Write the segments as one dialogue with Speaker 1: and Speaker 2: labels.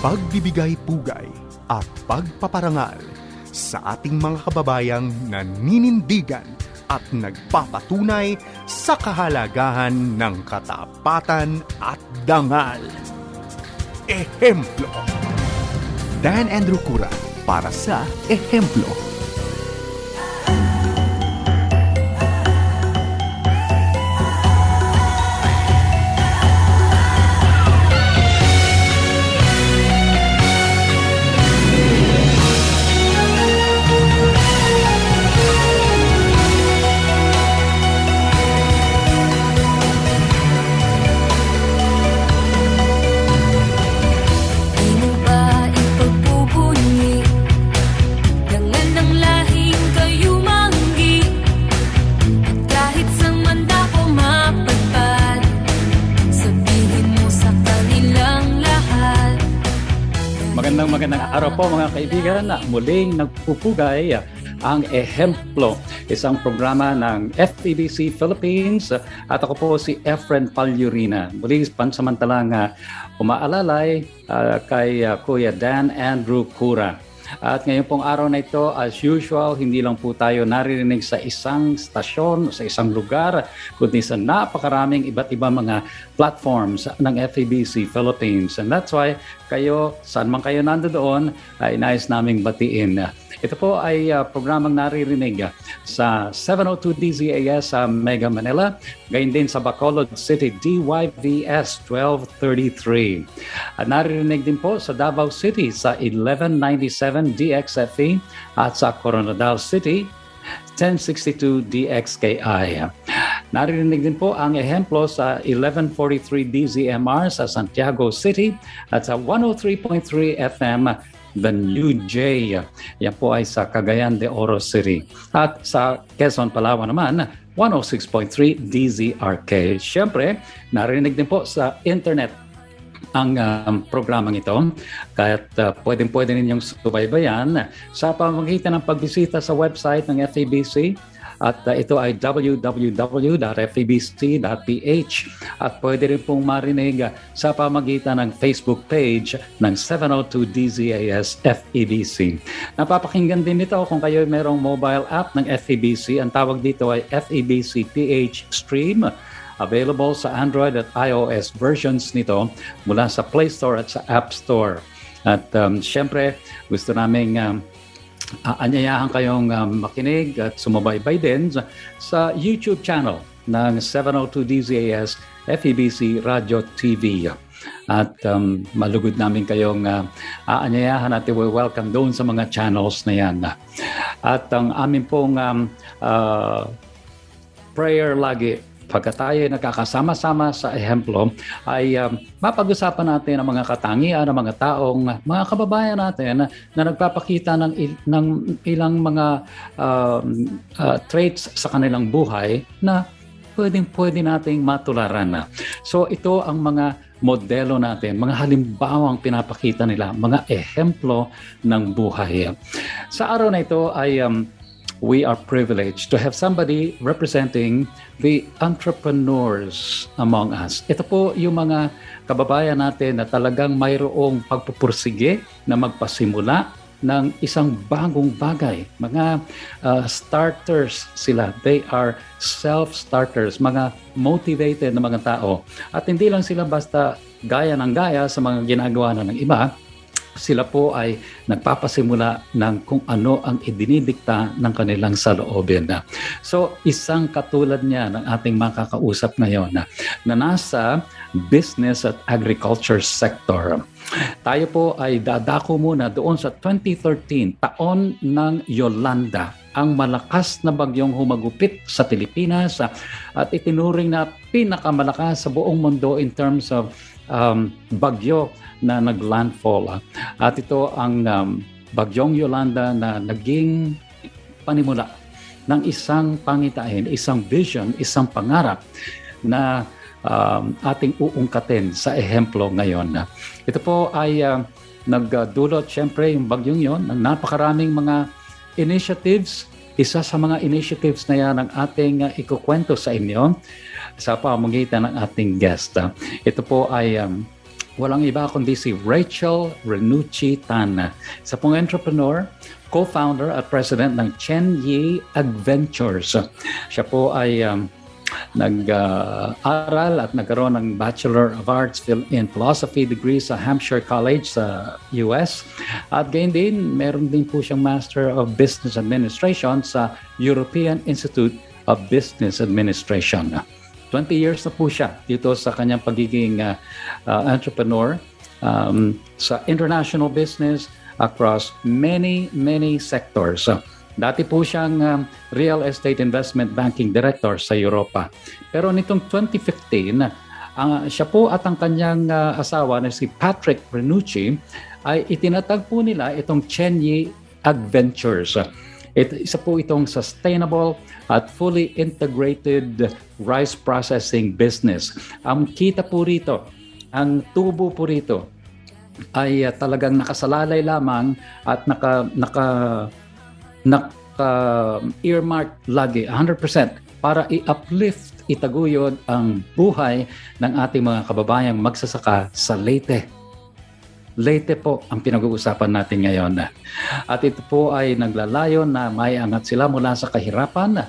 Speaker 1: pagbibigay pugay at pagpaparangal sa ating mga kababayang naninindigan at nagpapatunay sa kahalagahan ng katapatan at dangal. Ehemplo. Dan Andrew Cura para sa Ehemplo.
Speaker 2: Magandang araw po mga kaibigan. Muling nagpupugay ang Ehemplo, isang programa ng FEBC Philippines at ako po si Efren Palyurina. Muli pansamantalang umaalalay kay Kuya Dan Andrew Cura. At ngayon pong araw na ito, as usual, hindi lang po tayo naririnig sa isang stasyon, sa isang lugar, kundi sa napakaraming iba't ibang mga platforms ng FEBC Philippines. And that's why kayo, saan man kayo nandoon, ay nais naming batiin. Ito po ay programang naririnig sa 702 DZAS sa Mega Manila, gayon din sa Bacolod City DYVS 1233. At naririnig din po sa Davao City sa 1197 DXFE at sa Coronadal City 1062 DXKI. Naririnig din po ang Ehemplo sa 1143 DZMR sa Santiago City at sa 103.3 FM The New J. Yan po ay sa Cagayan de Oro City. At sa Quezon, Palawan naman, 106.3 DZRK. Siyempre, narinig din po sa internet ang programang ito. Kahit pwede ninyong subaybayan sa pamamagitan ng pagbisita sa website ng FEBC. At ito ay www.febc.ph at pwede rin pong marinig sa pamagitan ng Facebook page ng 702 DZAS FEBC. Napapakinggan din ito kung kayo mayroong mobile app ng FEBC. Ang tawag dito ay FEBC PH Stream. Available sa Android at iOS versions nito mula sa Play Store at sa App Store. At syempre, gusto naming aanyayahan kayong makinig at sumabaybay din sa YouTube channel ng 702 DZAS FEBC Radio TV. At malugod namin kayong aanyayahan at i-welcome doon sa mga channels na yan. At ang amin pong prayer lagi pagka tayo nakakasama-sama sa Ehemplo ay mapag-usapan natin ang mga katangian ng mga taong, mga kababayan natin na nagpapakita ng ilang mga traits sa kanilang buhay na pwede nating matularan. So ito ang mga modelo natin, mga halimbawang pinapakita nila, mga ehemplo ng buhay. Sa araw na ito ay we are privileged to have somebody representing the entrepreneurs among us. Ito po yung mga kababayan natin na talagang mayroong pagpupursige na magpasimula ng isang bagong bagay. Mga starters sila. They are self-starters, mga motivated na mga tao. At hindi lang sila basta gaya ng gaya sa mga ginagawa na ng iba, sila po ay nagpapasimula ng kung ano ang idinidikta ng kanilang saloobin. So, isang katulad niya ng ating makakausap ngayon na nasa business at agriculture sector. Tayo po ay dadako muna doon sa 2013, taon ng Yolanda, ang malakas na bagyong humagupit sa Pilipinas at itinuring na pinakamalakas sa buong mundo in terms of bagyo na naglandfall. At ito ang bagyong Yolanda na naging panimula ng isang pangitain, isang vision, isang pangarap na ating uungkatin sa ehemplo ngayon. Ito po ay nagdulot siyempre yung bagyong yon ng napakaraming mga initiatives. Isa sa mga initiatives na yan ang ating ikukwento sa inyo sa pamamagitan ng ating guest. Ito po ay walang iba kundi si Rachel Renucci Tan. Isa pong entrepreneur, co-founder at president ng Chen Yi Adventures. Siya po ay nag-aral at nagkaroon ng Bachelor of Arts in Philosophy degree sa Hampshire College sa US. At gayon din, meron din po siyang Master of Business Administration sa European Institute of Business Administration. 20 years na po siya dito sa kanyang pagiging entrepreneur sa international business across many sectors. Dati po siyang real estate investment banking director sa Europa. Pero nitong 2015, siya po at ang kanyang asawa na si Patrick Renucci ay itinatag po nila itong Chen Yi Adventures. Isa po itong sustainable at fully integrated rice processing business. Ang kita po rito, ang tubo po rito ay talagang nakasalalay lamang at naka-earmark lagi 100% para i-uplift, itaguyod ang buhay ng ating mga kababayang magsasaka sa Leyte. Leyte po ang pinag-uusapan natin ngayon. At ito po ay naglalayon na maiangat sila mula sa kahirapan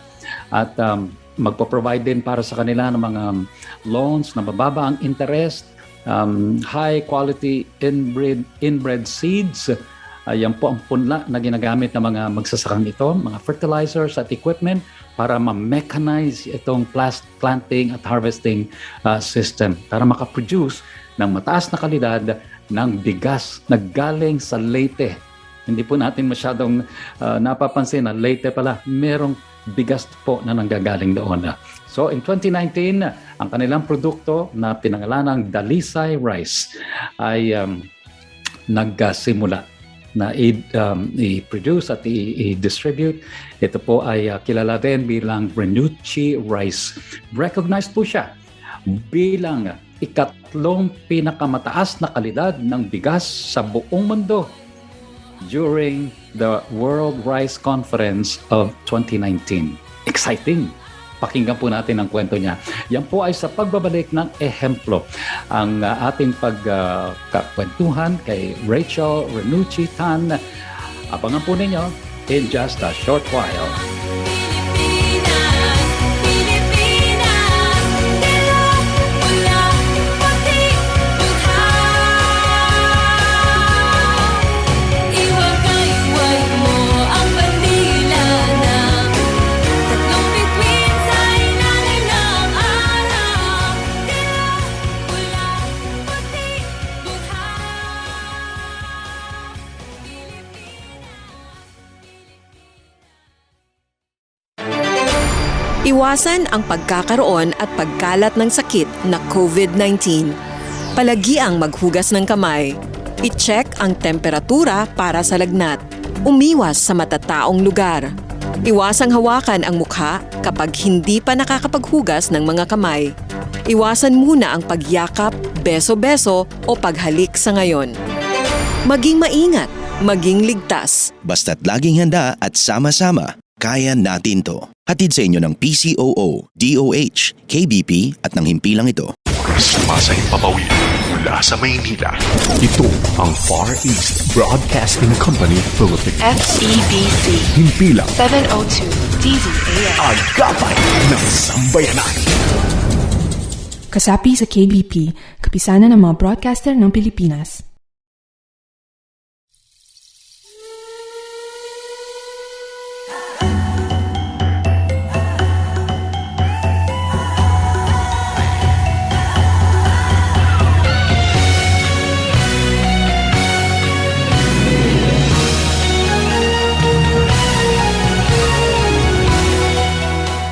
Speaker 2: at magpo-provide din para sa kanila ng mga loans na mababa ang interest, high quality inbred seeds. Yan po ang punla na ginagamit ng mga magsasakang ito, mga fertilizers at equipment para ma-mechanize itong planting at harvesting system para makaproduce ng mataas na kalidad ng bigas na galing sa Leyte. Hindi po natin masyadong napapansin na Leyte pala merong bigas po na nanggagaling doon. So in 2019, ang kanilang produkto na pinangalanang Dalisay Rice ay nagsimula na i-produce at i-distribute. Ito po ay kilala din bilang Renucci Rice. Recognized po siya bilang ikatlong pinakamataas na kalidad ng bigas sa buong mundo during the World Rice Conference of 2019. Exciting! Pakinggan po natin ang kwento niya. Yan po ay sa pagbabalik ng ehemplo. Ang ating pagkakwentuhan kay Rachel Renucci Tan. Abangan po ninyo in just a short while.
Speaker 3: Iwasan ang pagkakaroon at pagkalat ng sakit na COVID-19. Palagiang maghugas ng kamay. I-check ang temperatura para sa lagnat. Umiwas sa matataong lugar. Iwasang hawakan ang mukha kapag hindi pa nakakapaghugas ng mga kamay. Iwasan muna ang pagyakap, beso-beso o paghalik sa ngayon. Maging maingat, maging ligtas.
Speaker 4: Basta't laging handa at sama-sama, kaya natin to. Hatid sa inyo ng PCOO, DOH, KBP at ng himpilang ito.
Speaker 5: Sumasahimpapawid mula sa Maynila. Ito ang Far East Broadcasting Company Philippines.
Speaker 6: FEBC.
Speaker 5: Himpilang
Speaker 6: 702 DZAM.
Speaker 5: Agapay ng Sambayanan.
Speaker 7: Kasapi sa KBP, kapisanan ng mga broadcaster ng Pilipinas.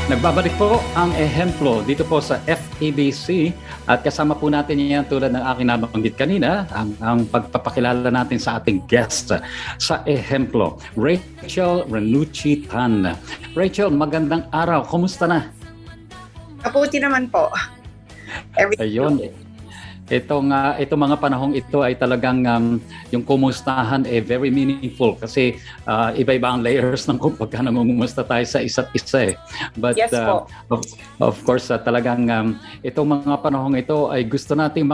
Speaker 2: Nagbabalik po ang ehemplo dito po sa FEBC at kasama po natin yan tulad ng aking nabanggit kanina, ang pagpapakilala natin sa ating guest sa ehemplo, Rachel Renucci Tan. Rachel, magandang araw. Kumusta na?
Speaker 8: Kaputi naman po.
Speaker 2: Ayun. itong mga panahong ito ay talagang yung kumustahan very meaningful kasi iba-iba ang layers ng kung pagka nangungumusta tayo sa isa't isa eh. But
Speaker 8: Yes po.
Speaker 2: of course talagang itong mga panahong ito ay gusto nating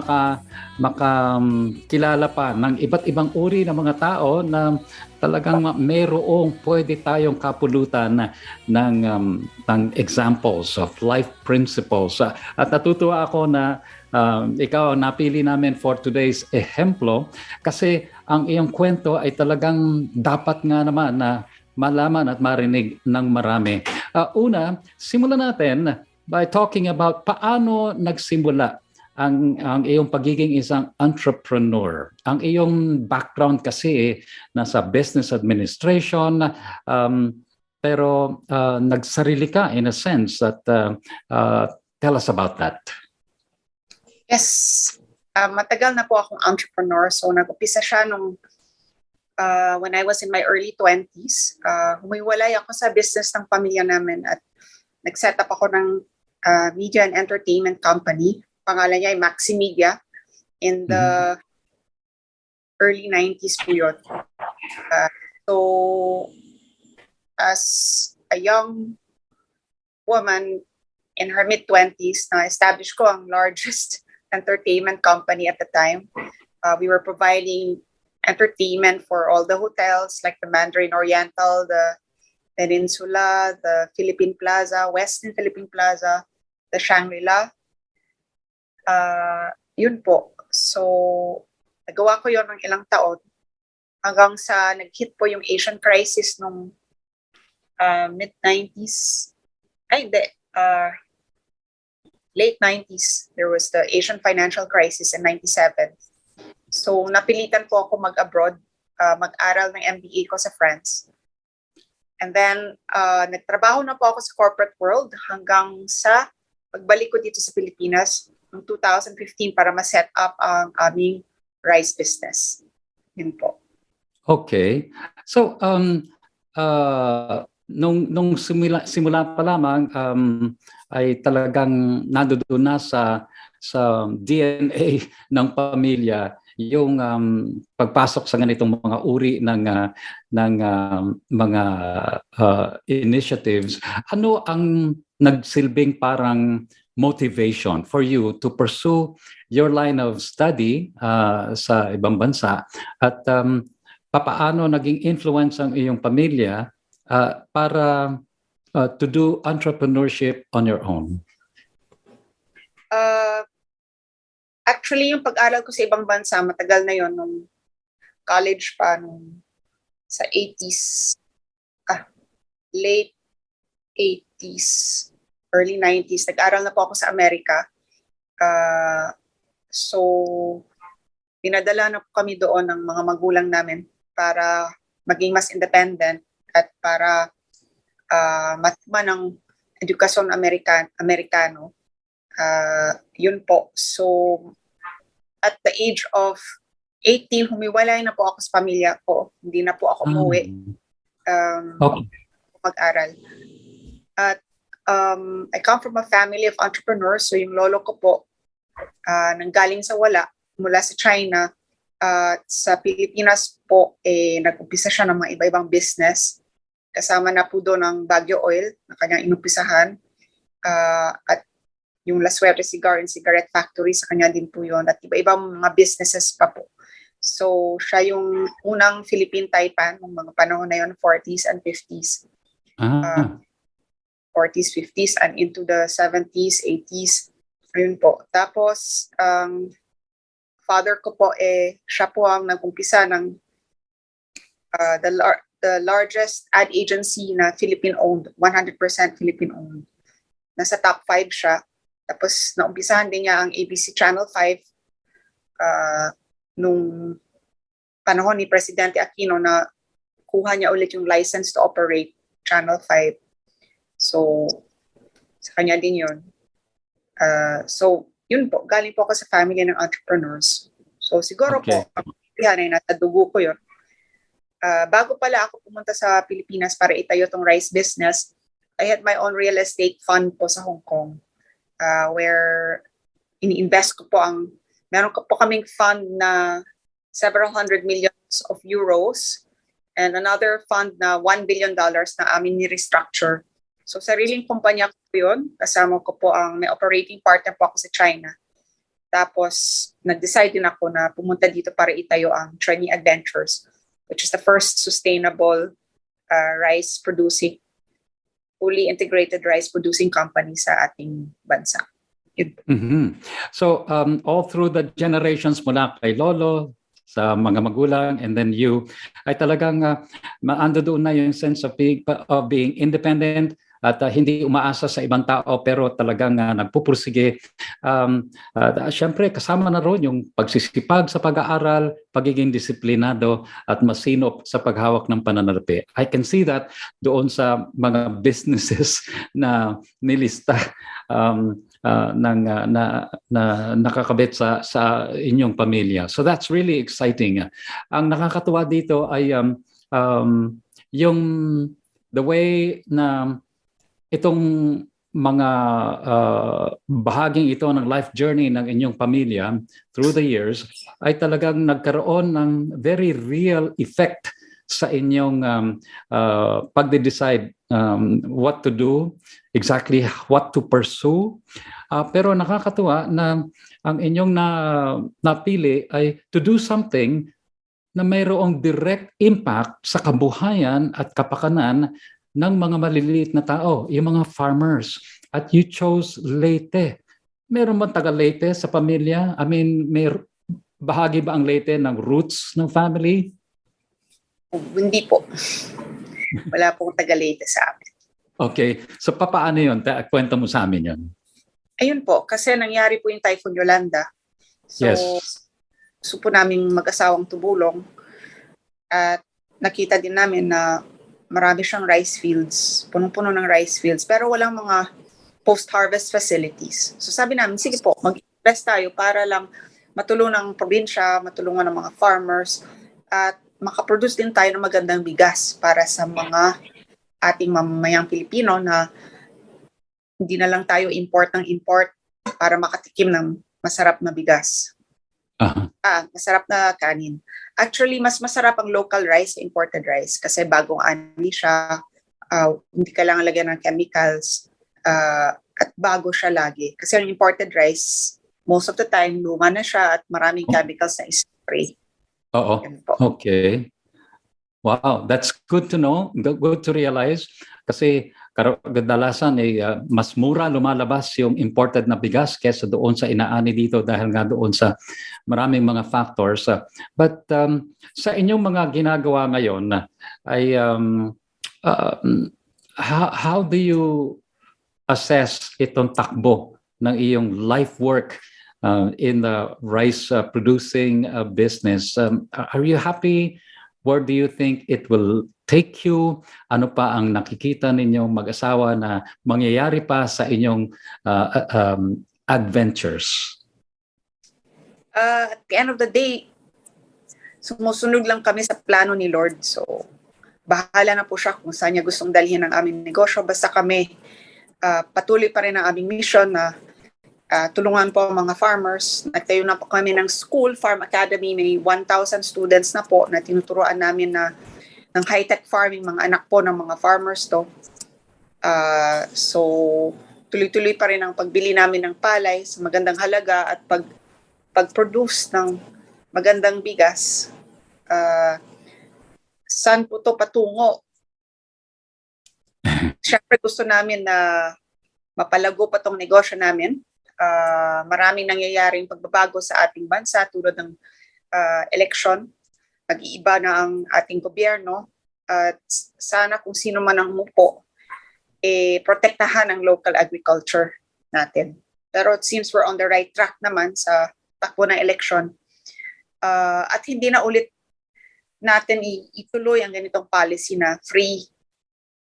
Speaker 2: makilala pa ng iba't ibang uri ng mga tao na talagang mayroong pwede tayong kapulutan ng examples of life principles. At natutuwa ako na ikaw napili namin for today's ehemplo kasi ang iyong kwento ay talagang dapat nga naman na malaman at marinig ng marami. Una, simulan natin by talking about paano nagsimula ang iyong pagiging isang entrepreneur. Ang iyong background kasi nasa business administration, pero nagsarili ka in a sense that tell us about that.
Speaker 8: Yes. Matagal na po akong entrepreneur. So nag-upisa siya nung when I was in my early 20s. Humiwalay ako sa business ng pamilya namin at nag-set up ako ng media and entertainment company. Pangalan niya ay Maximedia in the early 90s po yun. So, as a young woman in her mid-20s, na-establish ko ang largest entertainment company at the time. We were providing entertainment for all the hotels like the Mandarin Oriental, the Peninsula, the Philippine Plaza, Westin Philippine Plaza, the Shangri-La. Yun po. So, nagawa ko yon ng ilang taon hanggang sa nag-hit po yung Asian crisis nung mid-90s. Late 90s. There was the Asian financial crisis in 97. So, napilitan po ako mag-abroad, mag-aral ng MBA ko sa France. And then, nagtrabaho na po ako sa corporate world hanggang sa pagbalik ko dito sa Pilipinas noong 2015 para ma-set up ang aming rice business. Yun po.
Speaker 2: Okay. So, nung simula pa lamang ay talagang nandoon na sa DNA ng pamilya yung pagpasok sa ganitong mga uri ng mga initiatives. Ano ang nagsilbing parang motivation for you to pursue your line of study sa ibang bansa at papaano naging influence ang iyong pamilya para to do entrepreneurship on your own?
Speaker 8: Actually, yung pag-aral ko sa ibang bansa, matagal na yon nung college pa, nung sa 80s, late 80s, early 90s. Nag-aral na po ako sa Amerika. So, dinadala na po kami doon ng mga magulang namin para maging mas independent at para matikman ng edukasyon Amerikano. Yun po. So, at the age of 18, humiwalay na po ako sa pamilya ko. Hindi na po ako umuwi. Mag-aral. At I come from a family of entrepreneurs. So, yung lolo ko po, nanggaling sa wala, mula sa China. Sa Pilipinas po, nag-umpisa siya ng mga iba-ibang business. Kasama na po doon ang Baguio Oil na kanyang inumpisahan. At yung La Suerte Cigar and Cigarette Factory, sa kanya din po yun. At iba-ibang mga businesses pa po. So, siya yung unang Philippine Taipan ng mga panahon na yun, 40s and 50s. 40s, 50s, and into the 70s, 80s. Ayun po. Tapos, father ko po, siya po ang nag-umpisa ng the largest ad agency na Philippine-owned, 100% Philippine-owned. Nasa top 5 siya. Tapos, naumpisahan din niya ang ABC Channel 5 nung panahon ni Presidente Aquino na kuha niya ulit yung license to operate Channel 5. So, sa kanya din yun. So, yun po. Galing po ako sa family ng entrepreneurs. So, siguro po, yan ay nasa dugo ko yun. Bago pala ako pumunta sa Pilipinas para itayo tong rice business, I had my own real estate fund po sa Hong Kong where ini-invest ko po ang Meron po kaming fund na several hundred millions of euros and another fund na $1 billion na amin ni-restructure. So sariling kumpanya ko yun. Kasama ko po may operating partner po ako sa China. Tapos nag-decide din ako na pumunta dito para itayo ang Trainee Adventures, which is the first sustainable fully integrated rice producing company sa ating bansa.
Speaker 2: Mhm. So all through the generations mula kay Lolo, sa mga magulang, and then you, ay talagang ando doon na yung sense of being independent at hindi umaasa sa ibang tao, pero talagang nagpupursige. Siyempre, kasama na ron yung pagsisipag sa pag-aaral, pagiging disiplinado at masinop sa paghawak ng pananalapi. I can see that doon sa mga businesses na nilista na nakakabit sa inyong pamilya. So that's really exciting. Ang nakakatuwa dito ay yung the way na itong mga bahaging ito ng life journey ng inyong pamilya through the years ay talagang nagkaroon ng very real effect sa inyong pagde-decide what to do, exactly what to pursue. Pero nakakatuwa na ang inyong napili ay to do something na mayroong direct impact sa kabuhayan at kapakanan ng mga maliliit na tao, yung mga farmers. At you chose Leyte. Meron bang taga Leyte sa pamilya? I mean, may bahagi ba ang Leyte ng roots ng family?
Speaker 8: Hindi po. Wala pong taga Leyte sa amin.
Speaker 2: Okay. So paano yun? Kwento mo sa amin yun.
Speaker 8: Ayun po, kasi nangyari po yung Typhoon Yolanda. So,
Speaker 2: Yes.
Speaker 8: gusto po namin mag-asawang tumulong. At nakita din namin na marami siyang rice fields, punong-puno ng rice fields, pero walang mga post-harvest facilities. So sabi namin, sige po, mag-invest tayo para lang matulungan ng probinsya, matulungan ng mga farmers, at makaproduce din tayo ng magandang bigas para sa mga ating mamamayang Pilipino na hindi na lang tayo import para makatikim ng masarap na bigas. Masarap na kanin. Actually, mas masarap ang local rice sa imported rice kasi bagong ani siya, hindi kailangan lagyan ng chemicals, at bago siya lagi. Kasi ang imported rice, most of the time, luma na siya at maraming chemicals na spray.
Speaker 2: Oo. Okay. Wow, that's good to know, good to realize. Kasi kadalasan mas mura lumalabas yung imported na bigas kesa doon sa inaani dito dahil nga doon sa maraming mga factors. But sa inyong mga ginagawa ngayon ay how do you assess itong takbo ng iyong life work in the rice producing business? Are you happy? Where do you think it will take you? Ano pa ang nakikita ninyong mag-asawa na mangyayari pa sa inyong adventures?
Speaker 8: At the end of the day, sumusunod lang kami sa plano ni Lord. So, bahala na po siya kung saan niya gustong dalhin ang aming negosyo. Basta kami, patuloy pa rin ang aming mission na tulungan po ang mga farmers. Nagtayo na po kami ng school, Farm Academy. May 1,000 students na po na tinuturuan namin ng high-tech farming, mga anak po ng mga farmers to. So, tuloy-tuloy pa rin ang pagbili namin ng palay sa magandang halaga at pag-produce ng magandang bigas. Saan po to patungo? Siyempre gusto namin na mapalago pa tong negosyo namin. Maraming nangyayaring pagbabago sa ating bansa tulad ng election. Nag-iiba na ang ating gobyerno at sana kung sino man ang umupo, protektahan ang local agriculture natin. Pero it seems we're on the right track naman sa takbo ng election. At hindi na ulit natin ituloy ang ganitong policy na free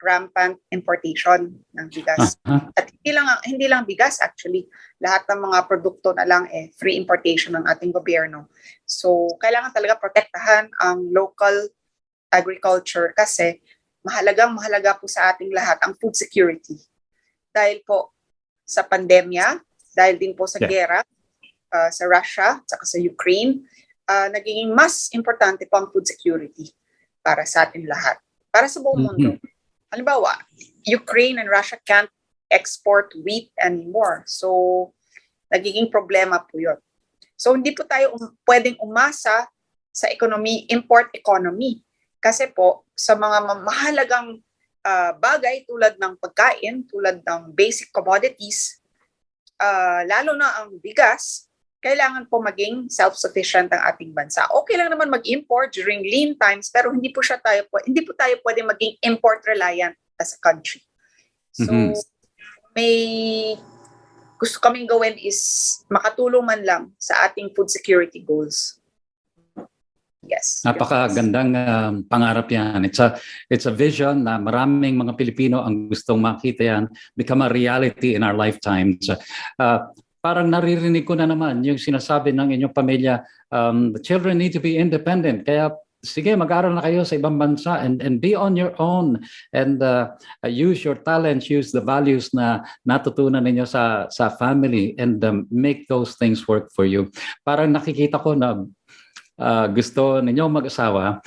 Speaker 8: rampant importation ng bigas. At hindi lang bigas actually, lahat ng mga produkto na lang free importation ng ating gobyerno. So, kailangan talaga protektahan ang local agriculture kasi mahalaga po sa ating lahat ang food security. Dahil po sa pandemya, dahil din po sa gera, sa Russia at sa Ukraine, naging mas importante pa ang food security para sa atin lahat. Para sa buong mundo. Halimbawa, Ukraine and Russia can't export wheat anymore. So, nagiging problema po yun. So, hindi po tayo pwedeng umasa sa import economy. Kasi po, sa mga mahalagang bagay tulad ng pagkain, tulad ng basic commodities, lalo na ang bigas, kailangan po maging self-sufficient ang ating bansa. Okay lang naman mag-import during lean times, pero hindi po tayo pwede maging import reliant as a country. So, may gusto kaming gawin is makatulong man lang sa ating food security goals. Yes.
Speaker 2: Napakagandang pangarap yan. It's a vision na maraming mga Pilipino ang gustong makita yan become a reality in our lifetimes. Parang naririnig ko na naman yung sinasabi ng inyong pamilya, children need to be independent. Kaya sige, mag-aral na kayo sa ibang bansa and be on your own and use your talents, use the values na natutunan ninyo sa family and make those things work for you. Parang nakikita ko na gusto ninyo mag-asawa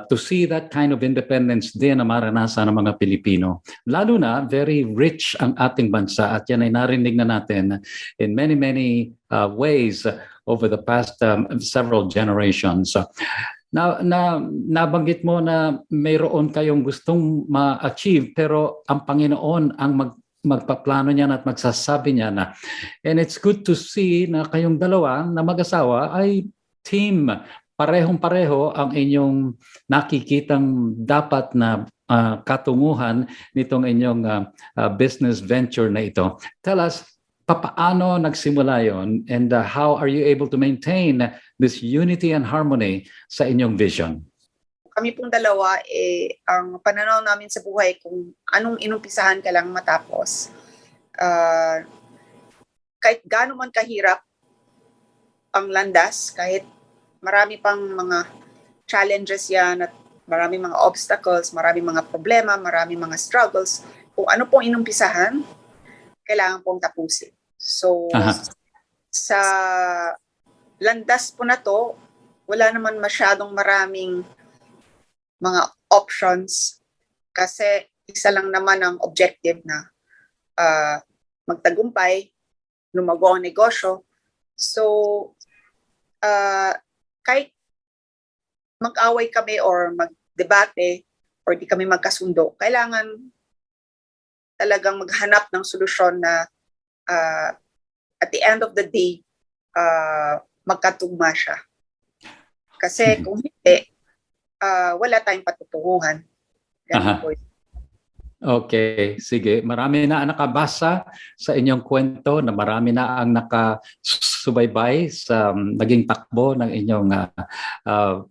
Speaker 2: to see that kind of independence din na maranasan ng mga Pilipino. Lalo na, very rich ang ating bansa at yan ay narinig na natin in many ways over the past several generations. Nabanggit mo na mayroon kayong gustong ma-achieve pero ang Panginoon ang magpaplano niyan at magsasabi niya na. And it's good to see na kayong dalawa na mag-asawa ay team, parehong-pareho ang inyong nakikitang dapat na katunguhan nitong inyong business venture na ito. Tell us, paano nagsimula yon and how are you able to maintain this unity and harmony sa inyong vision?
Speaker 8: Kami pong dalawa, ang pananaw namin sa buhay kung anong inumpisahan ka lang matapos. Kahit gaano man kahirap ang landas, kahit marami pang mga challenges yan at marami mga obstacles, marami mga problema, marami mga struggles. Kung ano pong inumpisahan, kailangan pong tapusin. So, sa landas po na to, wala naman masyadong maraming mga options kasi isa lang naman ang objective na magtagumpay, lumago ang negosyo. So, kahit mag-away kami or magdebate or di kami magkasundo, kailangan talagang maghanap ng solusyon na at the end of the day, magkatugma siya. Kasi kung hindi, wala tayong patutunguhan. Ganun po yun.
Speaker 2: Okay, sige. Marami na ang nakabasa sa inyong kwento na marami na ang nakasubaybay sa naging takbo ng inyong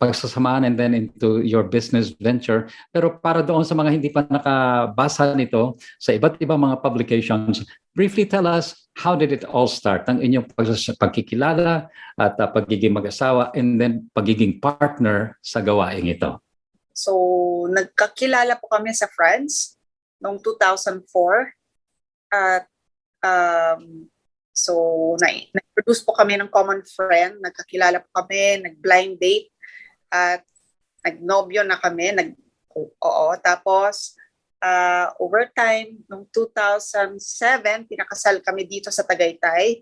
Speaker 2: pagsasamahan and then into your business venture. Pero para doon sa mga hindi pa nakabasa nito sa iba't ibang mga publications, briefly tell us how did it all start? Ang inyong pagkikilala at pagiging mag-asawa and then pagiging partner sa gawaing ito.
Speaker 8: So, nagkakilala po kami sa France noong 2004 at so na-introduce po kami ng common friend, nagkakilala po kami, nag-blind date at nagnobyo na kami, tapos over time noong 2007 pinakasal kami dito sa Tagaytay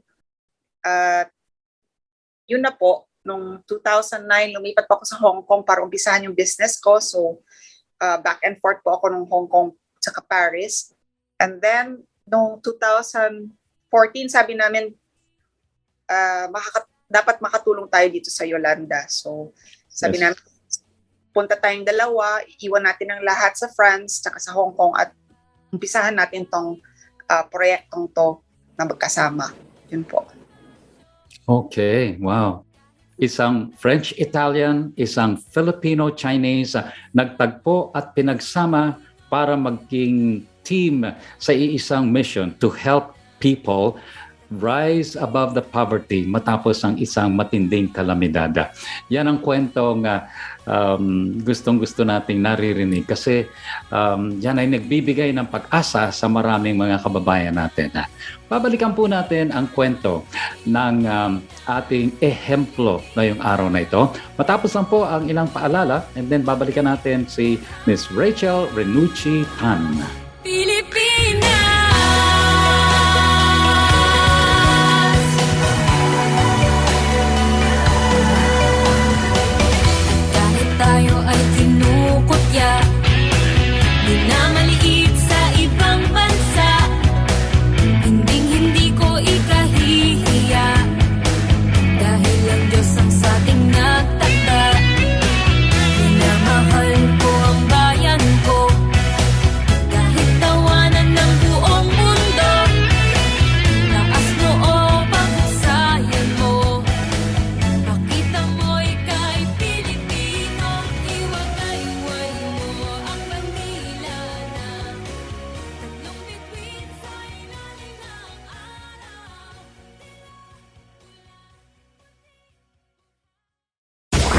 Speaker 8: at yun na po noong 2009 lumipat po ako sa Hong Kong para umpisahan yung business ko, so back and forth po ako ng Hong Kong saka Paris. And then, noong 2014, sabi namin, dapat makatulong tayo dito sa Yolanda. So, sabi namin, punta tayong dalawa, iwan natin ang lahat sa France, saka sa Hong Kong, at umpisahan natin tong proyektong to na magkasama. Yun po.
Speaker 2: Okay, wow. Isang French-Italian, isang Filipino-Chinese, nagtagpo at pinagsama para maging team sa iisang mission to help people rise above the poverty matapos ang isang matinding kalamidad. Yan ang kwentong gustong-gusto nating naririnig kasi yan ay nagbibigay ng pag-asa sa maraming mga kababayan natin. Babalikan po natin ang kwento ng ating ehemplo ngayong araw na ito. Matapos lang po ang ilang paalala and then babalikan natin si Miss Rachel Renucci Tan.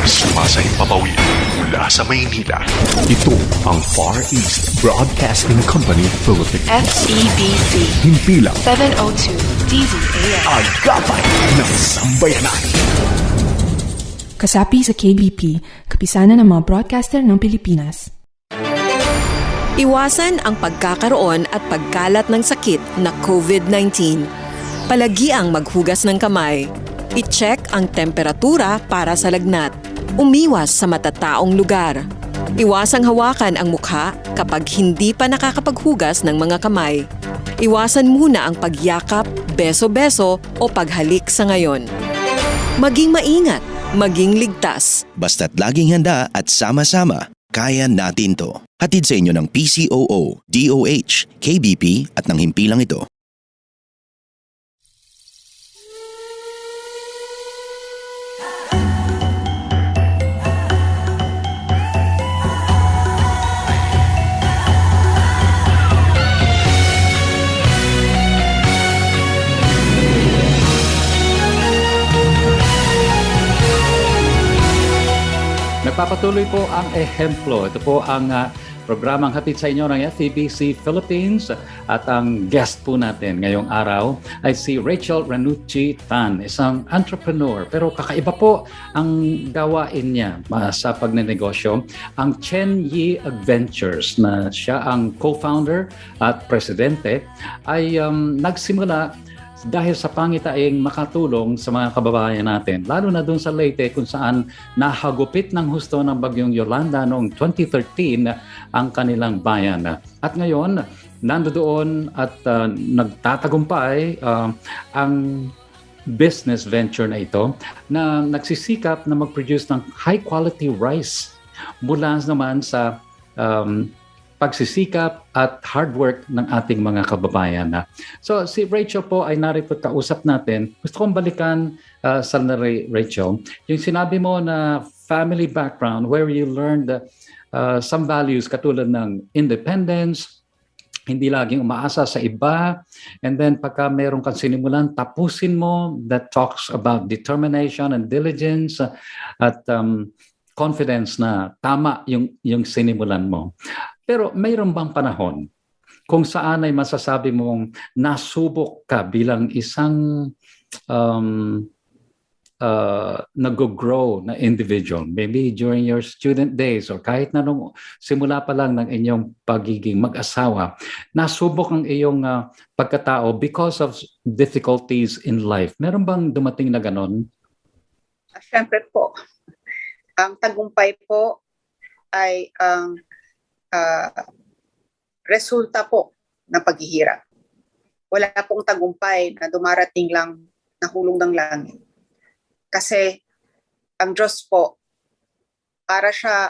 Speaker 5: Sumasay papawid mula sa Maynila. Ito ang Far East Broadcasting Company Philippines.
Speaker 6: FEBC
Speaker 5: Himpilang
Speaker 6: 702 DZAM.
Speaker 5: agapay ng sambayanan.
Speaker 7: Kasapi sa KBP, kapisanan ng mga broadcaster ng Pilipinas.
Speaker 3: Iwasan ang pagkakaroon at pagkalat ng sakit na COVID-19. Palagiang maghugas ng kamay. I-check ang temperatura para sa lagnat. Umiwas sa matataong lugar. Iwasang hawakan ang mukha kapag hindi pa nakakapaghugas ng mga kamay. Iwasan muna ang pagyakap, beso-beso o paghalik sa ngayon. Maging maingat, maging ligtas.
Speaker 4: Basta't laging handa at sama-sama, kaya natin to. Hatid sa inyo ng PCOO, DOH, KBP at ng himpilang ito.
Speaker 2: Nagpapatuloy po ang ehemplo. Ito po ang programang hatid sa inyo ng FEBC Philippines at ang guest po natin ngayong araw ay si Rachel Renucci Tan, isang entrepreneur. Pero kakaiba po ang gawain niya sa pagnenegosyo. Ang Chen Yi Adventures na siya ang co-founder at presidente ay nagsimula dahil sa pangitaing makatulong sa mga kababayan natin, lalo na doon sa Leyte kung saan nahagupit ng husto ng bagyong Yolanda noong 2013 ang kanilang bayan. At ngayon, nandoon at nagtatagumpay ang business venture na ito na nagsisikap na mag-produce ng high-quality rice mula naman sa pagsisikap at hard work ng ating mga kababayan. So si Rachel po ay narito kausap natin. Gusto kong balikan sa Rachel, yung sinabi mo na family background where you learned some values katulad ng independence, hindi laging umaasa sa iba, and then pagka meron kang sinimulan, tapusin mo, that talks about determination and diligence at confidence na tama yung sinimulan mo. Pero mayroon bang panahon kung saan ay masasabi mong nasubok ka bilang isang nag-grow na individual? Maybe during your student days or kahit na nung simula pa lang ng inyong pagiging mag-asawa, nasubok ang iyong pagkatao because of difficulties in life. Meron bang dumating na ganon?
Speaker 8: Siyempre po, ang tagumpay po ay ang resulta po ng paghihirap. Wala pong tagumpay na dumarating lang na hulog ng langit. Kasi ang Diyos po, para siya,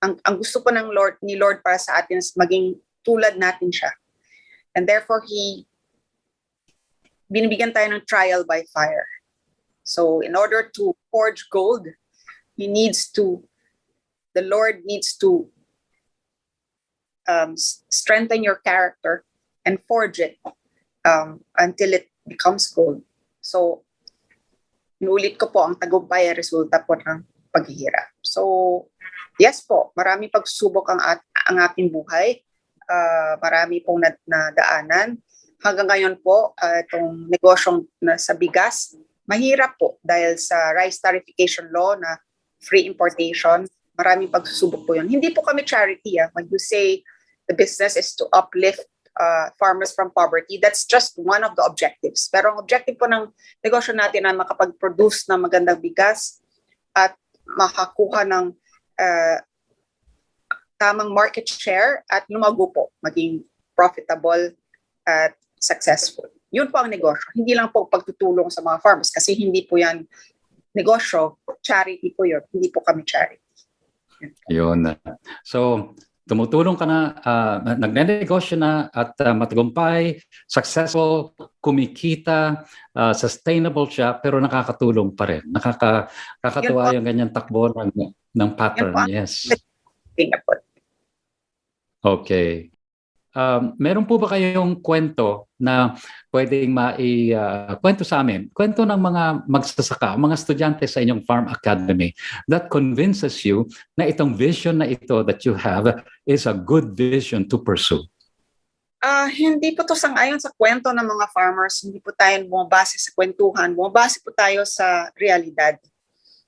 Speaker 8: ang gusto po ng ni Lord para sa atin is maging tulad natin siya. And therefore, binibigyan tayo ng trial by fire. So in order to forge gold, the Lord needs to strengthen your character and forge it until it becomes gold. So, inulit ko po, ang tagumpay ay resulta po ng paghihirap. So, yes po, marami pagsubok ang aking buhay. Marami pong nadaanan. Hanggang ngayon po, itong negosyong sa bigas, mahirap po dahil sa rice tariffication law na free importation. Maraming pagsusubok po yun. Hindi po kami charity. When you say the business is to uplift farmers from poverty, that's just one of the objectives. Pero ang objective po ng negosyo natin ay makapag-produce ng magandang bigas at makakuha ng tamang market share at lumago po, maging profitable at successful. Yun po ang negosyo. Hindi lang po pagtutulong sa mga farmers kasi hindi po yan negosyo, charity po yun. Hindi po kami charity.
Speaker 2: Yun. So, tumutulong ka na, nagnenegosyo na at matagumpay, successful, kumikita, sustainable siya, pero nakakatulong pa rin. Nakakatuwa yung ganyan takbo ng pattern. Yes. Okay. Meron po ba kayong kwento na pwedeng kwento sa amin? Kwento ng mga magsasaka, mga estudyante sa inyong Farm Academy that convinces you na itong vision na ito that you have is a good vision to pursue.
Speaker 8: Hindi po to sang-ayon sa kwento ng mga farmers. Hindi po tayo bumabase sa kwentuhan. Bumabase po tayo sa realidad.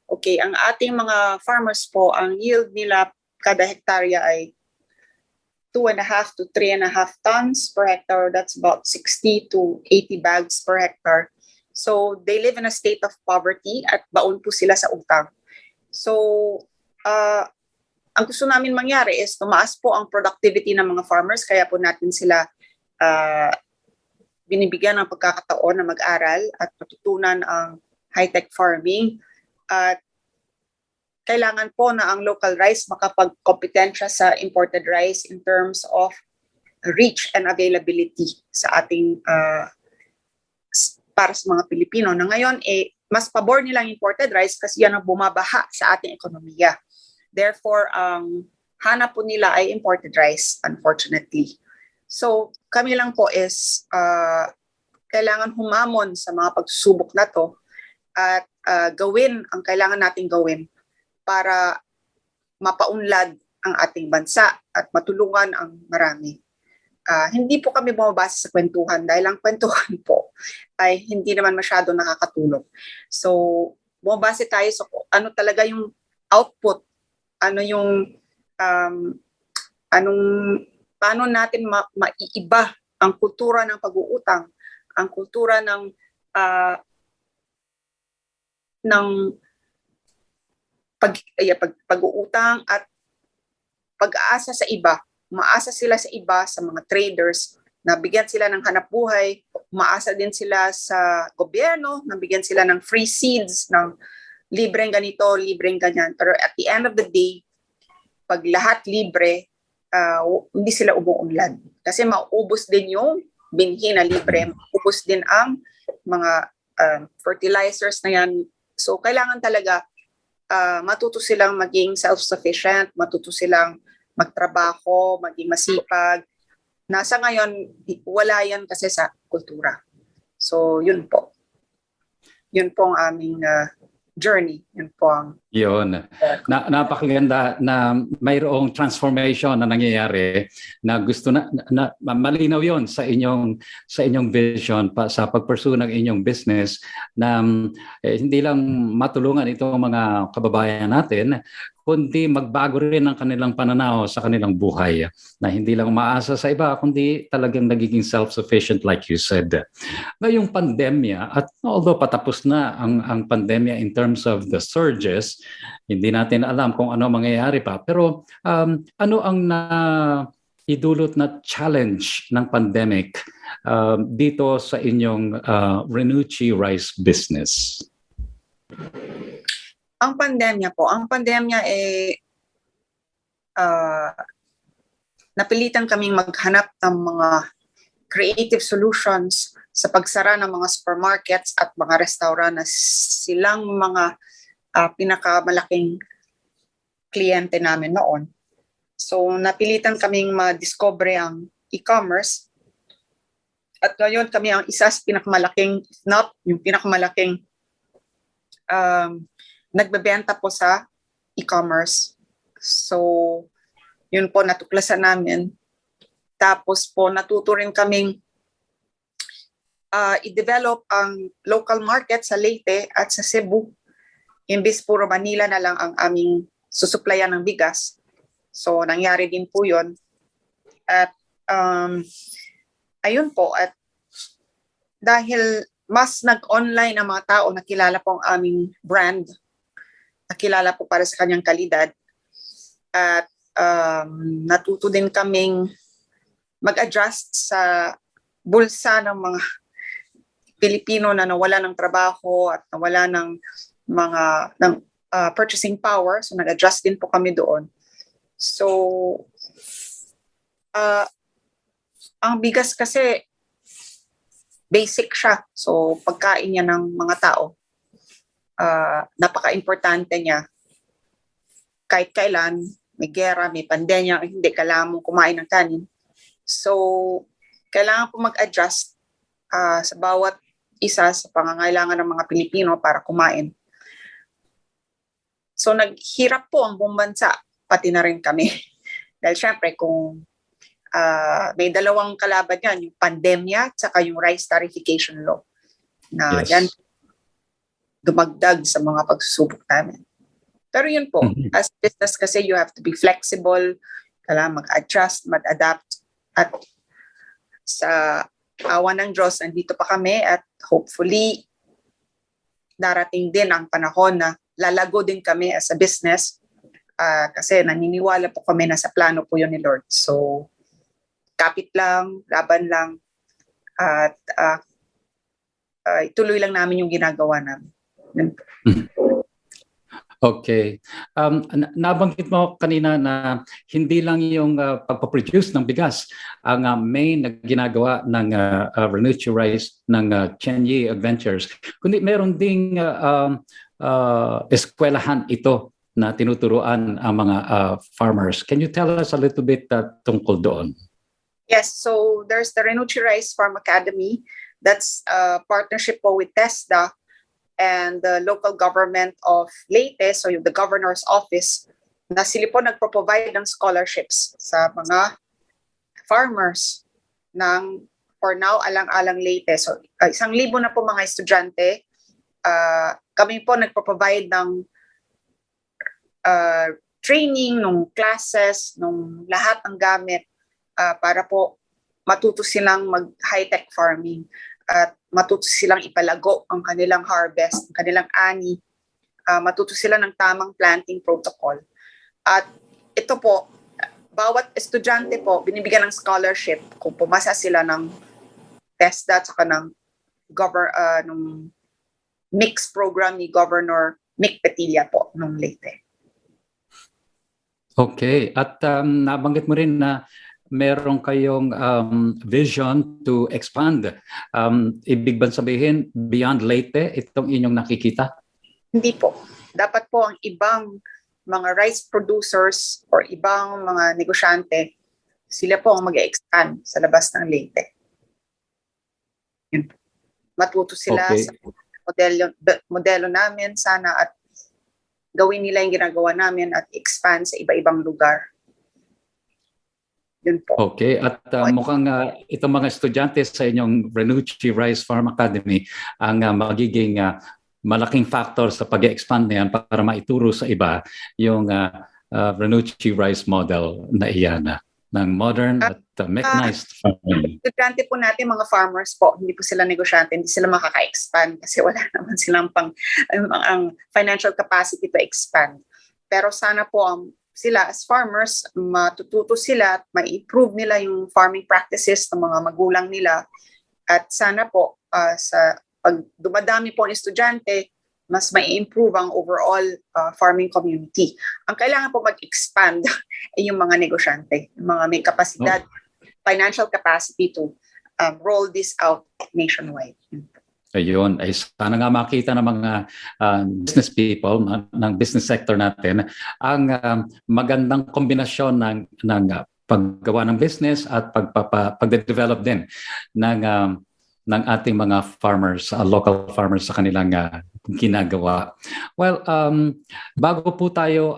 Speaker 8: Okay, ang ating mga farmers po, ang yield nila kada hektarya ay 2.5 to 3.5 tons per hectare. That's about 60 to 80 bags per hectare. So they live in a state of poverty at baon po sila sa utang. So ang gusto namin mangyari is tumaas po ang productivity ng mga farmers, kaya po natin sila binibigyan ng pagkakataon na mag-aral at matutunan ang high-tech farming. At kailangan po na ang local rice makapagkompetensya sa imported rice in terms of reach and availability sa ating para sa mga Pilipino na ngayon mas pabor nilang imported rice kasi yan ang bumabaha sa ating ekonomiya. Therefore, ang hanap po nila ay imported rice, unfortunately. So, kami lang po is kailangan humamon sa mga pagsubok na to at gawin ang kailangan nating gawin para mapaunlad ang ating bansa at matulungan ang marami. Hindi po kami bumabase sa kwentuhan dahil ang kwentuhan po ay hindi naman masyado nakakatulong. So, bumabase tayo sa ano talaga yung output, ano yung paano natin maiiba ang kultura ng pag-uutang, ang kultura ng pag-uutang at pag-aasa sa iba. Umaasa sila sa iba, sa mga traders, nabigyan sila ng hanapbuhay, umaasa din sila sa gobyerno, nabigyan sila ng free seeds, ng libreng ganito, libreng ganyan. Pero at the end of the day, pag lahat libre, hindi sila umuunlad. Kasi mauubos din yung binhi na libre, mauubos din ang mga fertilizers na yan. So kailangan talaga matuto silang maging self-sufficient, matuto silang magtrabaho, maging masipag. Nasa ngayon, wala yan kasi sa kultura. So, yun po. Yun po ang aming journey. Yun po ang...
Speaker 2: Yun. Napakaganda na mayroong transformation na nangyayari na gusto na malinaw yon sa inyong vision sa pagpursue ng inyong business na hindi lang matulungan itong mga kababayan natin, kundi magbago rin ang kanilang pananaw sa kanilang buhay na hindi lang umaasa sa iba, kundi talagang nagiging self-sufficient like you said. Ngayong pandemya, at although patapos na ang pandemya in terms of the surges, hindi natin alam kung ano mangyayari pa. Pero ano ang idulot na challenge ng pandemic dito sa inyong Renucci Rice business?
Speaker 8: Ang pandemya napilitan kaming maghanap ng mga creative solutions sa pagsara ng mga supermarkets at mga restaurant na silang mga pinakamalaking kliyente namin noon. So napilitan kaming ma-discover ang e-commerce At ngayon kami ang isa sa pinakamalaking, if not yung pinakamalaking nagbebenta po sa e-commerce. So, yun po natuklasan namin. Tapos po natuto rin kaming i-develop ang local market sa Leyte at sa Cebu. Imbis puro Manila na lang ang aming susuplayan ng bigas. So, nangyari din po yun. At ayun po, at dahil mas nag-online ang mga tao, nakilala po ang aming brand, nakilala po para sa kanyang kalidad, at natuto din kaming mag-adjust sa bulsa ng mga Pilipino na nawala ng trabaho at nawala ng purchasing power. So nag-adjust din po kami doon. So ang bigas kasi basic siya. So pagkain niya ng mga tao. Napaka-importante niya. Kahit kailan, may gera, may pandemya, hindi kailangan mong kumain ng kanin. So, kailangan po mag-adjust sa bawat isa sa pangangailangan ng mga Pilipino para kumain. So, naghirap po ang buong bansa, pati na rin kami. Dahil syempre, kung may dalawang kalaban yan, yung pandemya at saka yung rice tarification law. Na
Speaker 2: Yes.
Speaker 8: yan, dumagdag sa mga pagsusubok namin. Pero yun po, as business kasi you have to be flexible, kailangan mag-adjust, mag-adapt, at sa awa ng Diyos, nandito pa kami at hopefully darating din ang panahon na lalago din kami as a business kasi naniniwala po kami na sa plano po yun ni Lord. So, kapit lang, laban lang, at ituloy lang namin yung ginagawa namin.
Speaker 2: Okay. Nabanggit mo kanina na hindi lang yung pagpaproduce ng bigas ang main na ginagawa ng Renucci Rice ng Chenyi Adventures, kundi meron ding eskwelahan ito na tinuturuan ang mga farmers. Can you tell us a little bit tungkol doon?
Speaker 8: Yes, so there's the Renucci Rice Farm Academy. That's a partnership po with TESDA and the local government of Leyte, so yung the governor's office, na sila po nagpo-provide ng scholarships sa mga farmers ng, for now, Alang-Alang Leyte. So 1,000 na po mga estudyante. Kami po nagpo-provide ng training, nung classes, nung lahat ng gamit para po matuto silang mag-high-tech farming at matuto silang ipalago ang kanilang harvest, ang kanilang ani, matuto sila ng tamang planting protocol. At ito po, bawat estudyante po, binibigyan ng scholarship kung pumasa sila ng TESDA at saka ng nung mixed program ni Governor Mick Petilla po nung Leyte.
Speaker 2: Okay. At nabanggit mo rin na meron kayong vision to expand. Ibig bang sabihin, beyond Leyte, itong inyong nakikita?
Speaker 8: Hindi po. Dapat po ang ibang mga rice producers or ibang mga negosyante, sila po ang mag-expand sa labas ng Leyte. Yun po. Matuto sila
Speaker 2: Okay.
Speaker 8: sa modelo namin sana at gawin nila yung ginagawa namin at expand sa iba-ibang lugar. Yun po.
Speaker 2: Okay. At mukhang itong mga estudyante sa inyong Renucci Rice Farm Academy ang magiging malaking factor sa pag-expand na yan para maituro sa iba yung Renucci Rice model na iyan ng modern at mechanized farming.
Speaker 8: Estudyante po natin, mga farmers po, hindi po sila negosyante, hindi sila makaka-expand kasi wala naman silang ang financial capacity to expand. Pero sana po sila as farmers, matututo sila at ma-improve nila yung farming practices ng mga magulang nila. At sana po, sa pag dumadami po ang estudyante, mas mai-improve ang overall farming community. Ang kailangan po mag-expand ay yung mga negosyante, yung mga may kapasidad, financial capacity to roll this out nationwide.
Speaker 2: Ayun, ay sana nga makita ng mga business people ng business sector natin ang magandang kombinasyon ng paggawa ng business at pagde-develop din ng ating mga farmers, local farmers sa kanilang ginagawa. Well, bago po tayo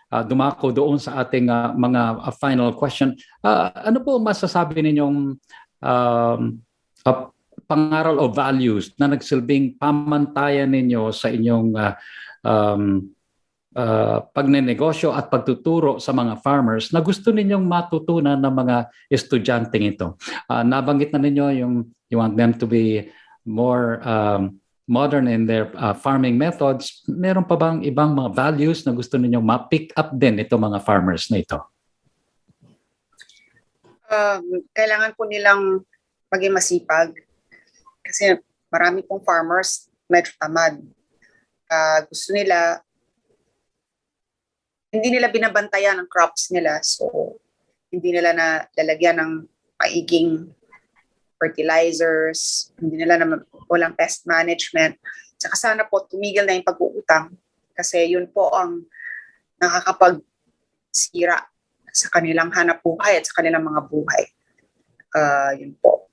Speaker 2: dumako doon sa ating mga final question, ano po masasabi ninyong pangaral o values na nagsilbing pamantayan ninyo sa inyong pagnenegosyo at pagtuturo sa mga farmers na gusto ninyong matutunan ng mga estudyanteng ito? Nabanggit na ninyo you want them to be more modern in their farming methods. Meron pa bang ibang mga values na gusto ninyong ma-pick up din ito mga farmers na ito?
Speaker 8: Kailangan po nilang maging masipag kasi marami pong farmers medyo tamad. Gusto nila, hindi nila binabantayan ang crops nila, so hindi nila na lalagyan ng maiging fertilizers, hindi nila naman walang pest management. Saka sana po tumigil na yung pag-uutang kasi yun po ang nakakapagsira sa kanilang hanap buhay at sa kanilang mga buhay. Yun po.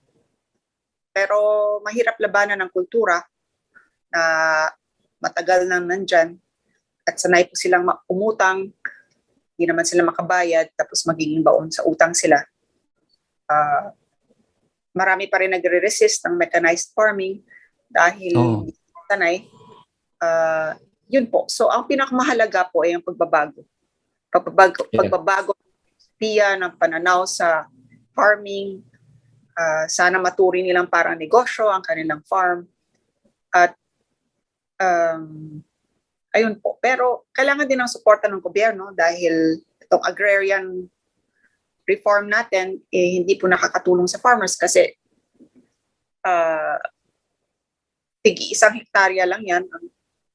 Speaker 8: Pero mahirap labanan ng kultura na matagal nang nandyan at sanay po silang umutang, hindi naman sila makabayad, tapos magiging baon sa utang sila. Marami pa rin nagre-resist ng mechanized farming dahil hindi sanay. Yun po. So, ang pinakamahalaga po ay ang pagbabago. Pagbabago ng pananaw sa farming. Sana maturing nilang parang negosyo ang kanilang farm. At ayun po. Pero kailangan din ng suporta ng gobyerno dahil itong agrarian reform natin hindi po nakakatulong sa farmers kasi isang hektarya lang yan.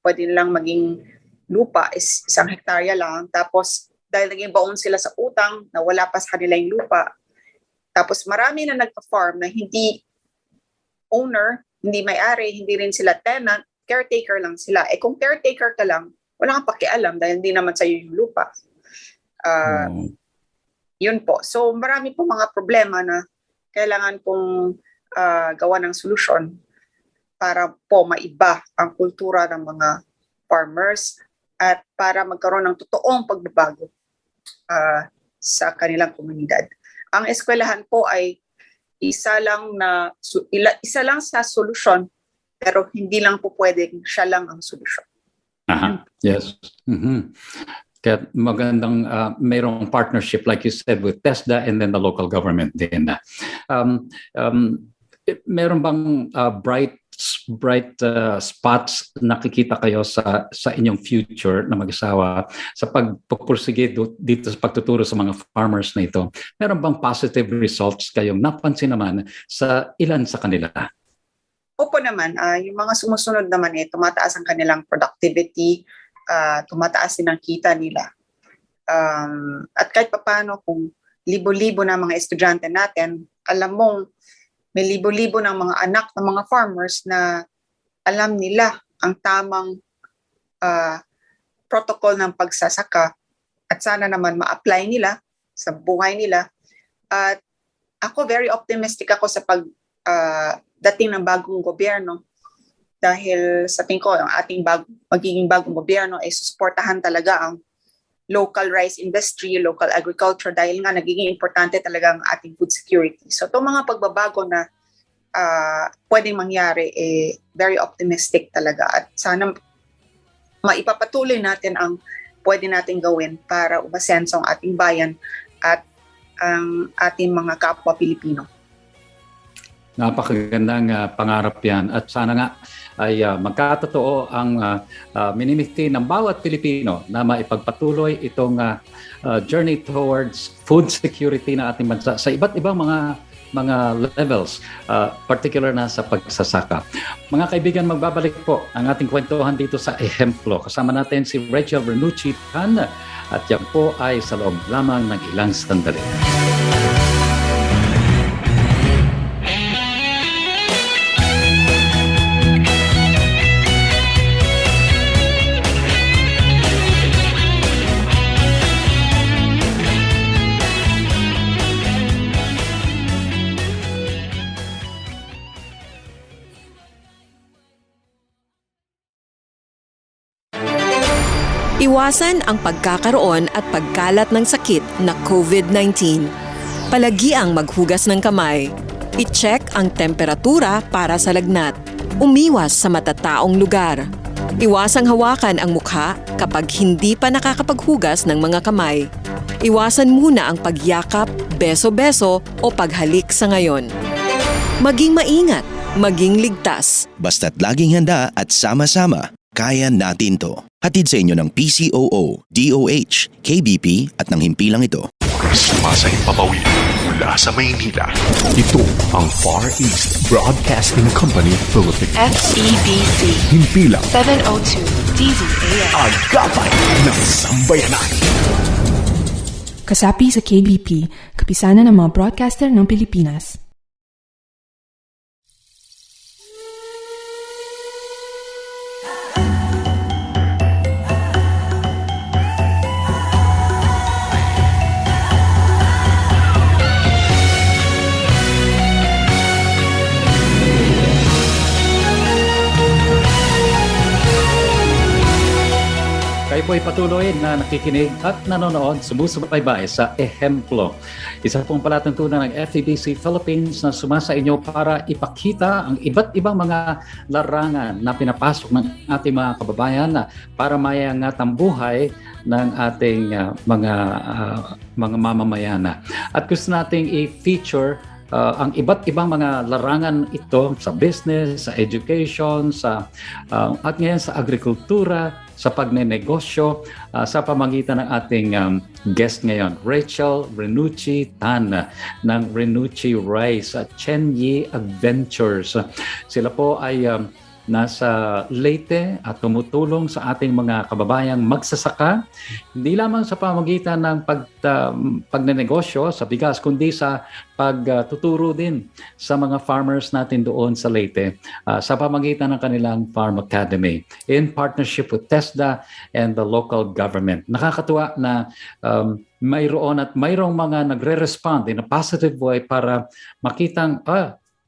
Speaker 8: Pwede nilang maging lupa is isang hektarya lang. Tapos dahil naging baon sila sa utang na wala pa sa kanila yung lupa. Tapos marami na nagpa-farm na hindi owner, hindi may-ari, hindi rin sila tenant, caretaker lang sila. Kung caretaker ka lang, wala kang pakialam dahil hindi naman sa'yo yung lupa. Yun po. So marami po mga problema na kailangan pong gawa ng solusyon para po maiba ang kultura ng mga farmers at para magkaroon ng totoong pagbabago sa kanilang komunidad. Ang eskwelahan po ay isa lang sa solusyon pero hindi lang po pwedeng siya lang ang solusyon.
Speaker 2: Yes. Kaya magandang mayroong partnership like you said with TESDA and then the local government din. Meron bang bright spots nakikita kayo sa inyong future na mag-asawa sa pagpupursige dito sa pagtuturo sa mga farmers na ito? Meron bang positive results kayong napansin naman sa ilan sa kanila?
Speaker 8: Opo naman. Yung mga sumusunod naman tumataas ang kanilang productivity, tumataas din ang kita nila. At kahit papaano kung libo-libo na mga estudyante natin, alam mong may libo-libo ng mga anak ng mga farmers na alam nila ang tamang protocol ng pagsasaka at sana naman ma-apply nila sa buhay nila. At ako very optimistic ako sa dating ng bagong gobyerno dahil sa tingin ko ang ating magiging bagong gobyerno ay susuportahan talaga ang local rice industry, local agriculture dahil nga nagiging importante talaga ang ating food security. So itong mga pagbabago na pwedeng mangyari very optimistic talaga at sana maipapatuloy natin ang pwede natin gawin para umasenso ang ating bayan at ang ating mga kapwa Pilipino.
Speaker 2: Napakagandang pangarap yan at sana nga ay magkatotoo ang minimiti ng bawat Pilipino na maipagpatuloy itong journey towards food security na ating bansa sa iba't ibang mga levels, particular na sa pagsasaka. Mga kaibigan, magbabalik po ang ating kwentuhan dito sa Ehemplo. Kasama natin si Rachel Vernucci Tan at yan po ay sa loob lamang ng ilang sandali.
Speaker 3: Iwasan ang pagkakaroon at pagkalat ng sakit na COVID-19. Palagiang maghugas ng kamay. I-check ang temperatura para sa lagnat. Umiwas sa matataong lugar. Iwasang hawakan ang mukha kapag hindi pa nakakapaghugas ng mga kamay. Iwasan muna ang pagyakap, beso-beso o paghalik sa ngayon. Maging maingat, maging ligtas.
Speaker 4: Basta't laging handa at sama-sama, kaya natin to. Hatid sa inyo ng PCOO, DOH, KBP at ng himpilang ito.
Speaker 5: Sumasahimpapawid mula sa Maynila. Ito ang Far East Broadcasting Company Philippines.
Speaker 6: FEBC
Speaker 5: Himpilang
Speaker 6: 702 DZAS.
Speaker 5: Agapay ng Sambayanan.
Speaker 7: Kasapi sa KBP, kapisanan ng mga broadcaster ng Pilipinas.
Speaker 2: Kayo po ay patuloy na nakikinig at nanonood, sumusubaybay sa Ehemplo. Isa pong palatuntunan ng FEBC Philippines na sumasa inyo para ipakita ang iba't ibang mga larangan na pinapasok ng ating mga kababayan para mayangat ang buhay ng ating mga mamamayan. At gusto nating i-feature ang iba't ibang mga larangan ito sa business, sa education, at ngayon sa agrikultura, sa pagnenegosyo, sa pamagitan ng ating guest ngayon, Rachel Renucci Tan ng Renucci Rice at Chenyi Adventures. Sila po ay nasa Leyte at tumutulong sa ating mga kababayang magsasaka, hindi lamang sa pamamagitan ng pagnenegosyo sa bigas, kundi sa pagtuturo din sa mga farmers natin doon sa Leyte sa pamamagitan ng kanilang Farm Academy in partnership with TESDA and the local government. Nakakatuwa na mayroon at mayroong mga nagre-respond in a positive way para makitang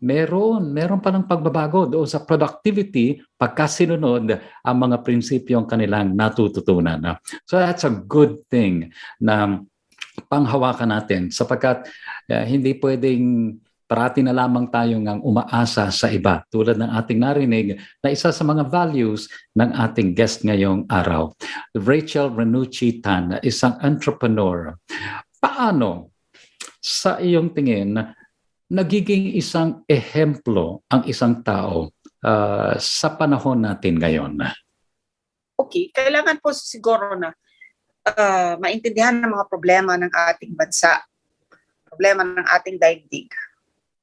Speaker 2: meron palang pagbabago doon sa productivity pagka sinunod ang mga prinsipyong kanilang natututunan. So that's a good thing na panghawakan natin sapagkat hindi pwedeng parati na lamang tayo ngang umaasa sa iba. Tulad ng ating narinig na isa sa mga values ng ating guest ngayong araw. Rachel Renucci Tan, isang entrepreneur. Paano sa iyong tingin nagiging isang ehemplo ang isang tao sa panahon natin ngayon?
Speaker 8: Okay, kailangan po siguro na maintindihan ng mga problema ng ating bansa, problema ng ating daigdig,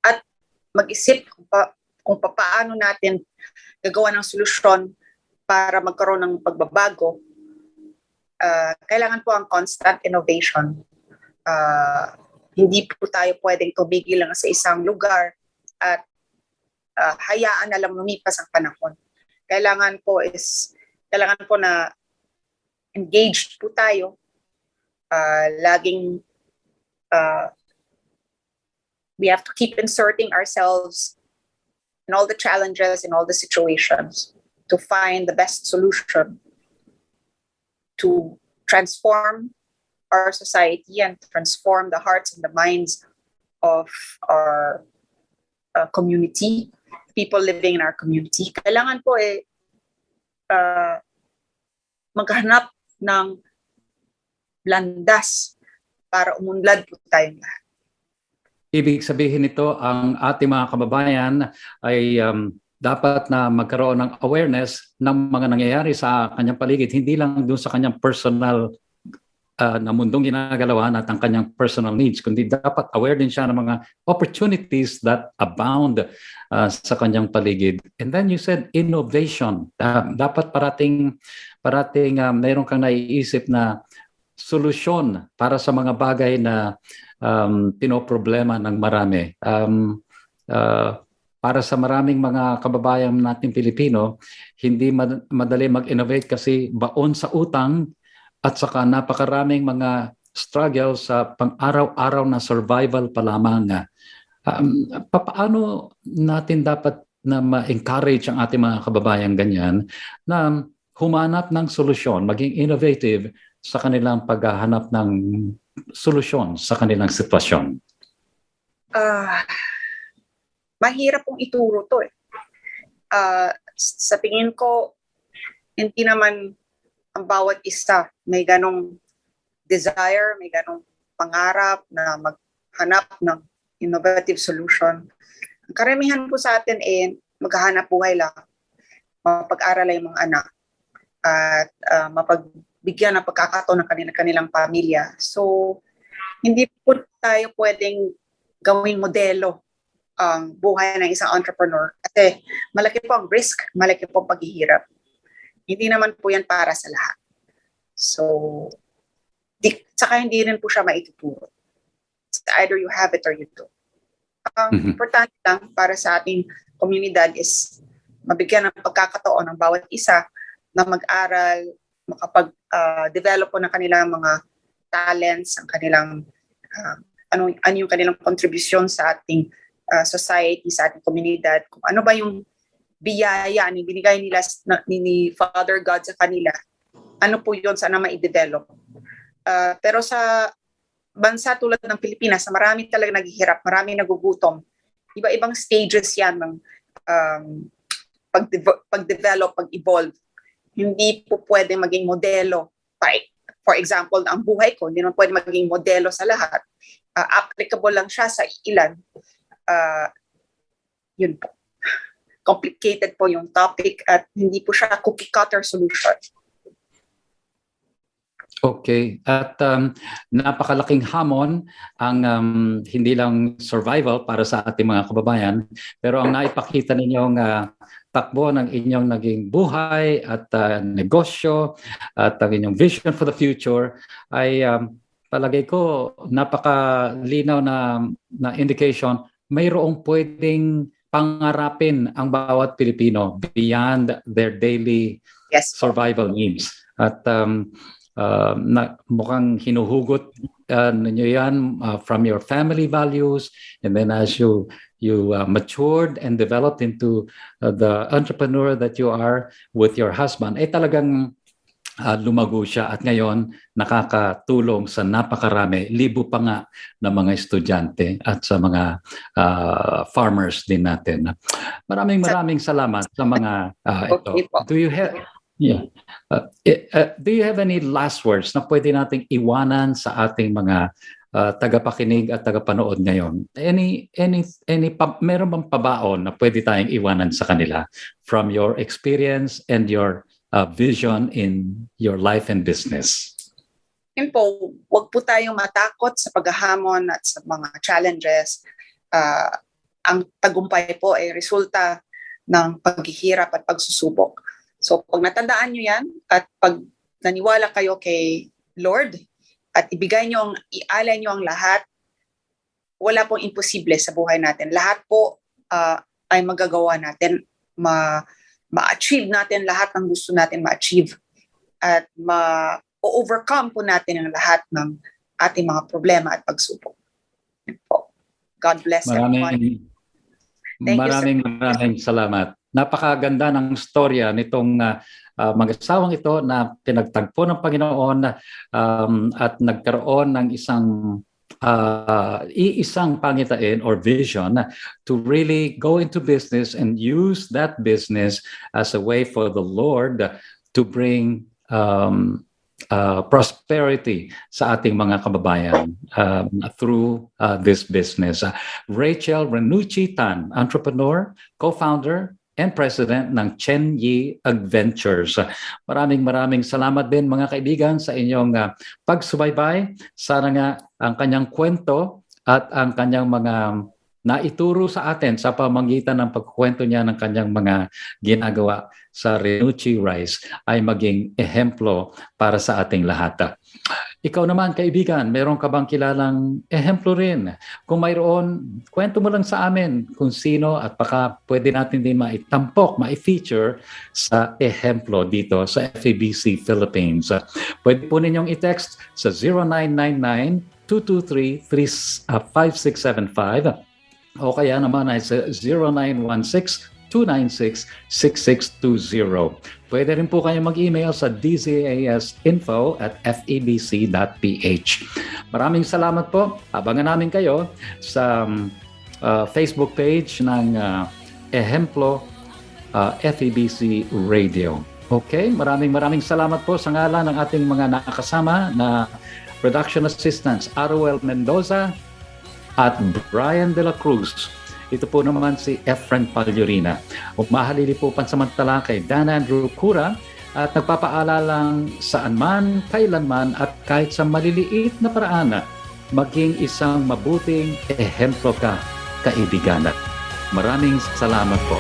Speaker 8: at mag-isip kung paano natin gagawa ng solusyon para magkaroon ng pagbabago. Kailangan po ang constant innovation. Hindi po tayo pwedeng tumigil lang sa isang lugar at hayaan na lang lumipas ang panahon. Kailangan po na engaged po tayo. We have to keep inserting ourselves in all the challenges, in all the situations to find the best solution to transform our society and transform the hearts and the minds of our community, people living in our community. Kailangan po maghanap ng landas para umunlad po tayong lahat.
Speaker 2: Ibig sabihin nito, ang ating mga kababayan ay dapat na magkaroon ng awareness ng mga nangyayari sa kanyang paligid, hindi lang doon sa kanyang personal na mundong ginagalawan at ang kanyang personal needs, kundi dapat aware din siya ng mga opportunities that abound sa kanyang paligid. And then you said innovation. Dapat parating mayroon kang naiisip na solusyon para sa mga bagay na pinoproblema ng marami. Para sa maraming mga kababayan nating Pilipino, hindi madali mag-innovate kasi baon sa utang at saka napakaraming mga struggles sa pang-araw-araw na survival pa lamang. Paano natin dapat na ma-encourage ang ating mga kababayan ganyan na humanap ng solusyon, maging innovative sa kanilang paghahanap ng solusyon sa kanilang sitwasyon?
Speaker 8: Mahirap pong ituro to eh. Sa tingin ko, hindi naman ang bawat isa may ganong desire, may ganong pangarap na maghanap ng innovative solution. Ang karamihan po sa atin maghahanap buhay lang, mapag-aral yung mga anak, at mapagbigyan ng pagkakataon ng kanilang pamilya. So, hindi po tayo pwedeng gawing modelo ang buhay ng isang entrepreneur kasi malaki po ang risk, malaki po ang paghihirap. Hindi naman po yan para sa lahat. So, saka hindi rin po siya maituturo. Either you have it or you don't. Ang importante lang para sa ating komunidad is mabigyan ng pagkakataon ng bawat isa na mag-aral, makapag-develop po ng kanilang mga talents, ang kanilang ano yung kanilang contribution sa ating society, sa ating komunidad, kung ano ba yung biyaya ni binigay nila ni Father God sa kanila. Ano po yun, sana ma-develop. Pero sa bansa tulad ng Pilipinas, marami talaga naghihirap, marami nagugutom. Iba-ibang stages yan ng pag-develop, pag-evolve. Hindi po pwede maging modelo. For example, ang buhay ko, hindi naman pwede maging modelo sa lahat. Applicable lang siya sa ilan. Yun po. Complicated po yung topic at hindi po siya cookie-cutter solution.
Speaker 2: Okay. At napakalaking hamon ang hindi lang survival para sa ating mga kababayan, pero ang naipakita ninyong takbo ng inyong naging buhay at negosyo at ang inyong vision for the future ay palagay ko napakalinaw na indication mayroong pwedeng pangarapin ang bawat Pilipino beyond their daily survival needs. At mukhang hinuhugot ninyo yan from your family values, and then as you matured and developed into the entrepreneur that you are with your husband, talagang lumago siya at ngayon nakakatulong sa napakarami, libo pa nga na mga estudyante at sa mga farmers din natin. Maraming salamat sa mga ito. Do you have any last words na pwede nating iwanan sa ating mga tagapakinig at tagapanood ngayon? Meron bang pabaon na pwede tayong iwanan sa kanila from your experience and your vision in your life and business?
Speaker 8: Yun po, huwag po tayong matakot sa paghahamon at sa mga challenges. Ang tagumpay po ay resulta ng paghihirap at pagsusubok. So pag natandaan nyo yan at pag naniwala kayo kay Lord at ialay nyo ang lahat, wala pong imposible sa buhay natin. Lahat po ay magagawa natin, ma-achieve natin lahat ng gusto natin ma-achieve at ma-overcome po natin ang lahat ng ating mga problema at pagsubok. God bless everyone.
Speaker 2: Maraming salamat. Napakaganda ng storya nitong mag-asawang ito na pinagtagpo ng Panginoon at nagkaroon ng iisang pangitain or vision to really go into business and use that business as a way for the Lord to bring prosperity sa ating mga kababayan through this business. Rachel Ranucci Tan, entrepreneur, co-founder, and President ng Chen Yi Adventures. Maraming salamat din mga kaibigan sa inyong pagsubaybay. Sana nga ang kanyang kwento at ang kanyang mga naituro sa atin sa pamamagitan ng pagkukwento niya ng kanyang mga ginagawa sa Ranucci Rice ay maging ehemplo para sa ating lahat. Ikaw naman, kaibigan, meron ka bang kilalang ehemplo rin? Kung mayroon, kwento mo lang sa amin kung sino at baka pwede natin din maitampok, ma-feature sa ehemplo dito sa FEBC Philippines. Pwede po ninyong i-text sa 0999-223-5675 o kaya naman ay sa 0916-296-6620. Pwede rin po kayo mag-email sa dzasinfo@febc.ph. Maraming salamat po. Abangan namin kayo sa Facebook page ng Ehemplo FEBC Radio. Okay, maraming salamat po sa ngalan ng ating mga nakasama na production assistants, Aruel Mendoza at Brian De La Cruz. Ito po naman si Efren Pagliorina. Umahalili po pansamantala kay Dan Andrew Cura at nagpapaalalang saan man, kailanman at kahit sa maliliit na paraan maging isang mabuting ehemplo ka, kaibigan. Maraming salamat po.